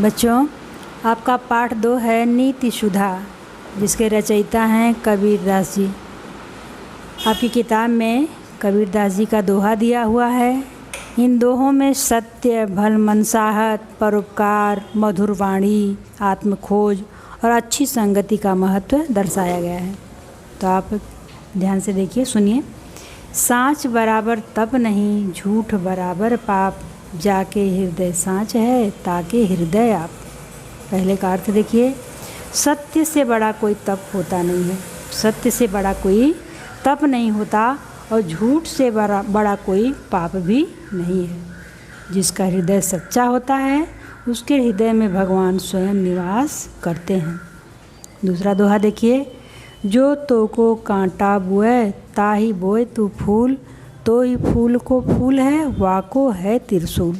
बच्चों, आपका पाठ 2 है नीति सुधा, जिसके रचयिता हैं कबीरदास जी। आपकी किताब में कबीरदास जी का दोहा दिया हुआ है। इन दोहों में सत्य, भल मनसाहत, परोपकार, मधुर वाणी, आत्मखोज और अच्छी संगति का महत्व दर्शाया गया है। तो आप ध्यान से देखिए, सुनिए। साँच बराबर तप नहीं, झूठ बराबर पाप, जाके हृदय साँच है ताके हृदय आप। पहले का अर्थ देखिए, सत्य से बड़ा कोई तप होता नहीं है, सत्य से बड़ा कोई तप नहीं होता और झूठ से बड़ा कोई पाप भी नहीं है। जिसका हृदय सच्चा होता है उसके हृदय में भगवान स्वयं निवास करते हैं। दूसरा दोहा देखिए, जो तो को कांटा बुए ताही बोए तू फूल, तो ही फूल को फूल है वाको है त्रिशूल।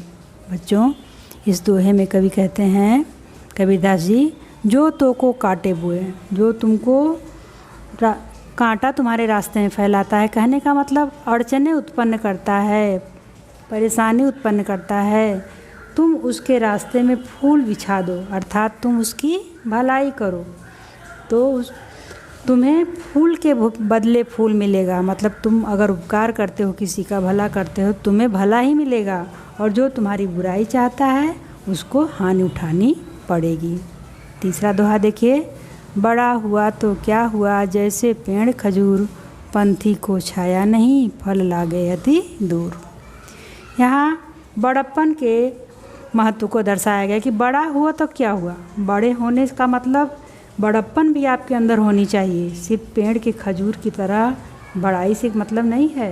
बच्चों, इस दोहे में कवि कहते हैं कबीरदास जी, जो तो को कांटे बुए, जो तुमको कांटा तुम्हारे रास्ते में फैलाता है, कहने का मतलब अड़चने उत्पन्न करता है, परेशानी उत्पन्न करता है, तुम उसके रास्ते में फूल बिछा दो, अर्थात तुम उसकी भलाई करो तो तुम्हें फूल के बदले फूल मिलेगा। मतलब तुम अगर उपकार करते हो, किसी का भला करते हो, तुम्हें भला ही मिलेगा, और जो तुम्हारी बुराई चाहता है उसको हानि उठानी पड़ेगी। तीसरा दोहा देखिए, बड़ा हुआ तो क्या हुआ जैसे पेड़ खजूर, पंथी को छाया नहीं फल लागे अति दूर। यहाँ बड़प्पन के महत्व को दर्शाया गया कि बड़ा हुआ तो क्या हुआ। बड़े होने का मतलब बड़प्पन भी आपके अंदर होनी चाहिए, सिर्फ पेड़ के खजूर की तरह बड़ाई से मतलब नहीं है।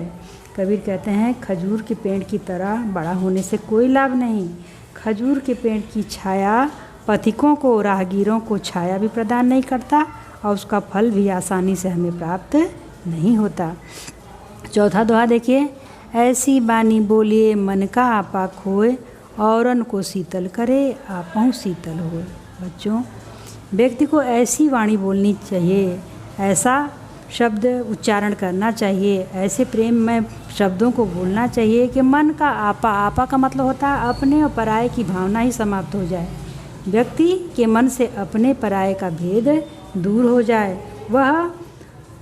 कबीर कहते हैं खजूर के पेड़ की तरह बड़ा होने से कोई लाभ नहीं। खजूर के पेड़ की छाया पथिकों को, राहगीरों को छाया भी प्रदान नहीं करता और उसका फल भी आसानी से हमें प्राप्त नहीं होता। चौथा दोहा देखिए, ऐसी बानी बोलिए मन का आपा खोए, औरन को शीतल करे आपहु शीतल होए। बच्चों, व्यक्ति को ऐसी वाणी बोलनी चाहिए, ऐसा शब्द उच्चारण करना चाहिए, ऐसे प्रेम में शब्दों को बोलना चाहिए कि मन का आपा, आपा का मतलब होता है अपने और पराये की भावना ही समाप्त हो जाए। व्यक्ति के मन से अपने पराये का भेद दूर हो जाए, वह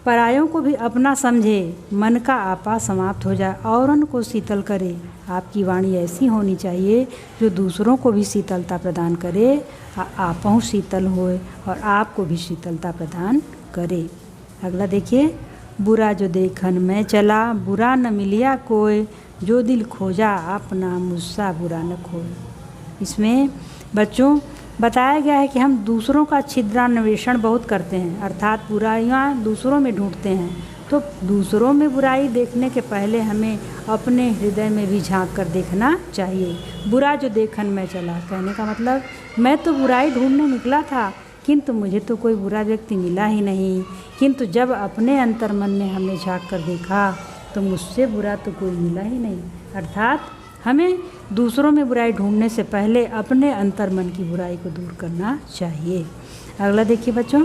परायों को भी अपना समझे, मन का आपा समाप्त हो जाए, औरन को शीतल करे। आपकी वाणी ऐसी होनी चाहिए जो दूसरों को भी शीतलता प्रदान करे, आपहु शीतल होए और आपको भी शीतलता प्रदान करे। अगला देखिए, बुरा जो देखन में चला, बुरा न मिलिया कोई, जो दिल खोजा अपना मुझसा बुरा न खोए। इसमें बच्चों बताया गया है कि हम दूसरों का छिद्रान्वेषण बहुत करते हैं, अर्थात बुराइयाँ दूसरों में ढूंढते हैं। तो दूसरों में बुराई देखने के पहले हमें अपने हृदय में भी झांक कर देखना चाहिए। बुरा जो देखन में चला, कहने का मतलब मैं तो बुराई ढूंढने निकला था, किंतु मुझे तो कोई बुरा व्यक्ति मिला ही नहीं, किंतु जब अपने अंतर्मन में हमने झांक कर देखा तो मुझसे बुरा तो कोई मिला ही नहीं। अर्थात हमें दूसरों में बुराई ढूंढने से पहले अपने अंतर्मन की बुराई को दूर करना चाहिए। अगला देखिए बच्चों,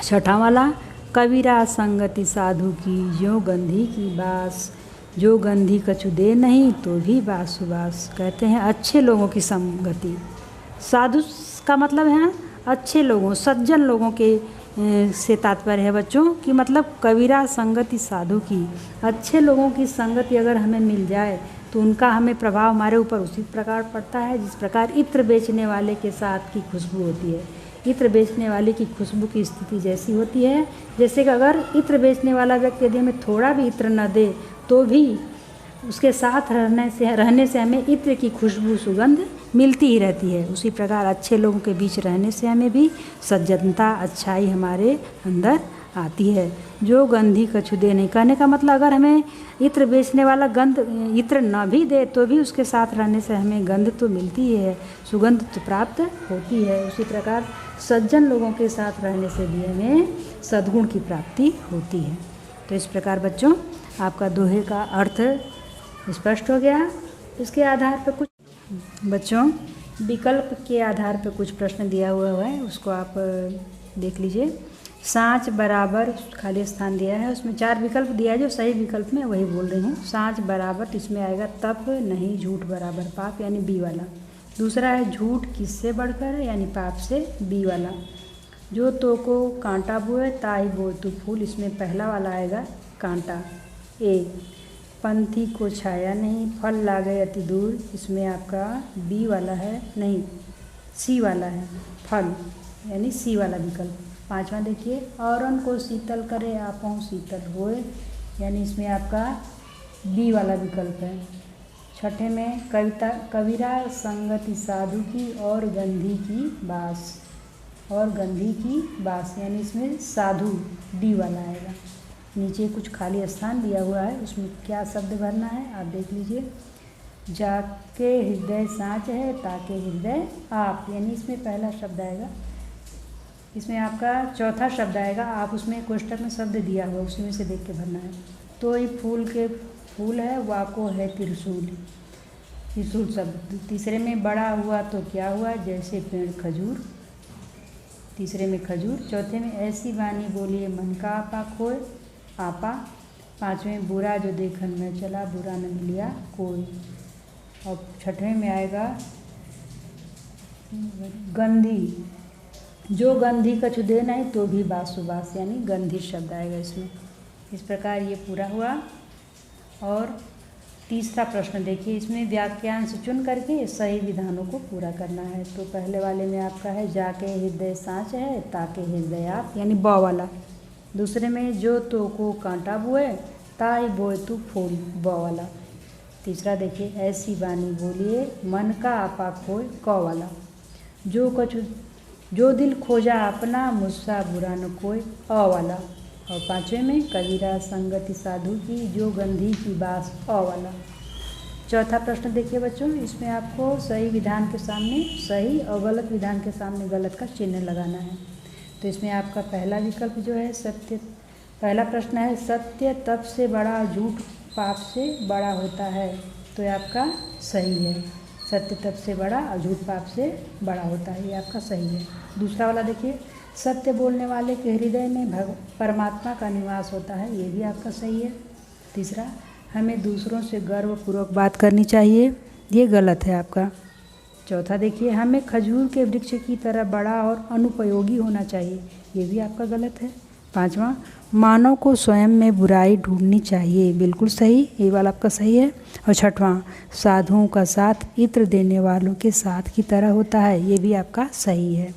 छठा वाला, कबीरा संगति साधु की, जो गंधी की बास, जो गंधी कछु दे नहीं तो भी बास सुबास। कहते हैं अच्छे लोगों की संगति, साधु का मतलब है अच्छे लोगों, सज्जन लोगों के से तात्पर्य है बच्चों कि मतलब कबीरा संगति साधु की, अच्छे लोगों की संगति अगर हमें मिल जाए तो उनका हमें प्रभाव हमारे ऊपर उसी प्रकार पड़ता है जिस प्रकार इत्र बेचने वाले के साथ की खुशबू होती है। इत्र बेचने वाले की खुशबू की स्थिति जैसी होती है जैसे कि अगर इत्र बेचने वाला व्यक्ति यदि हमें थोड़ा भी इत्र न दे तो भी उसके साथ रहने से हमें इत्र की खुशबू, सुगंध मिलती ही रहती है। उसी प्रकार अच्छे लोगों के बीच रहने से हमें भी सज्जनता, अच्छाई हमारे अंदर आती है। जो गंधी कछु दे नहीं, कहने का मतलब अगर हमें इत्र बेचने वाला इत्र न भी दे तो भी उसके साथ रहने से हमें गंध तो मिलती ही है, सुगंध तो प्राप्त होती है। उसी प्रकार सज्जन लोगों के साथ रहने से भी हमें सद्गुण की प्राप्ति होती है। तो इस प्रकार बच्चों आपका दोहे का अर्थ स्पष्ट हो गया। इसके आधार पर कुछ बच्चों विकल्प के आधार पर कुछ प्रश्न दिया हुआ है, उसको आप देख लीजिए। साँच बराबर खाली स्थान दिया है, उसमें 4 विकल्प दिया है, जो सही विकल्प में वही बोल रही हूँ। साँच बराबर, इसमें आएगा तप नहीं झूठ बराबर पाप, यानी बी वाला। दूसरा है झूठ किससे बढ़कर है, यानी पाप से, बी वाला। जो तो को कांटा बोए ताई बोए तू फूल, इसमें पहला वाला आएगा कांटा, ए। पंथी को छाया नहीं फल लागे अति दूर, इसमें आपका बी वाला है, नहीं सी वाला है, फल, यानी सी वाला विकल्प। पांचवा देखिए, औरन को शीतल करे आपों शीतल होए, यानी इसमें आपका बी वाला विकल्प है। छठे में कबीरा संगति साधु की और गंधी की बास, और गंधी की बास, यानी इसमें साधु, डी वाला आएगा। नीचे कुछ खाली स्थान दिया हुआ है, उसमें क्या शब्द भरना है आप देख लीजिए। जाके हृदय साँच है ताके हृदय आप, यानी इसमें पहला शब्द आएगा। इसमें आपका चौथा शब्द आएगा, आप उसमें कोष्ठक में शब्द दिया हुआ उसी में से देख के भरना है। तो ये फूल के फूल है, वाको है त्रिशूल, त्रिशूल शब्द। तीसरे में बड़ा हुआ तो क्या हुआ, जैसे पेड़ खजूर, तीसरे में खजूर। चौथे में ऐसी वाणी बोलिए मन का आपा खोए, आपा। पाँचवें बुरा जो देखन में चला बुरा न मिलिया कोई। और छठवें में आएगा गंधी, जो गंधी कछु दे नहीं तो भी बास सुबास, यानी गंधी शब्द आएगा इसमें। इस प्रकार ये पूरा हुआ। और तीसरा प्रश्न देखिए, इसमें वाक्यांश चुन करके सही विधानों को पूरा करना है। तो पहले वाले में आपका है जाके हृदय साँच है ताके हृदय आप, यानी ब वाला। दूसरे में जो तो को कांटा बोए ताई बोए तू फूल, ब वाला। तीसरा देखिए, ऐसी वाणी बोलिए मन का आपा खोए, क वाला। जो दिल खोजा अपना मुझसा बुरा न कोई, अ वाला। और पाँचवें में कबीरा संगति साधु की जो गंधी की बास, अ वाला। चौथा प्रश्न देखिए बच्चों, इसमें आपको सही विधान के सामने सही और गलत विधान के सामने गलत का चिन्ह लगाना है। तो इसमें आपका पहला विकल्प जो है सत्य, पहला प्रश्न है सत्य तप से बड़ा झूठ पाप से बड़ा होता है, तो ये आपका सही है। सत्य तप से बड़ा और झूठ पाप से बड़ा होता है, ये आपका सही है। दूसरा वाला देखिए, सत्य बोलने वाले के हृदय में परमात्मा का निवास होता है, ये भी आपका सही है। तीसरा, हमें दूसरों से गर्वपूर्वक बात करनी चाहिए, ये गलत है आपका। चौथा देखिए, हमें खजूर के वृक्ष की तरह बड़ा और अनुपयोगी होना चाहिए, ये भी आपका गलत है। पांचवा, मानव को स्वयं में बुराई ढूंढनी चाहिए, बिल्कुल सही, ये वाला आपका सही है। और छठवां, साधुओं का साथ इत्र देने वालों के साथ की तरह होता है, ये भी आपका सही है।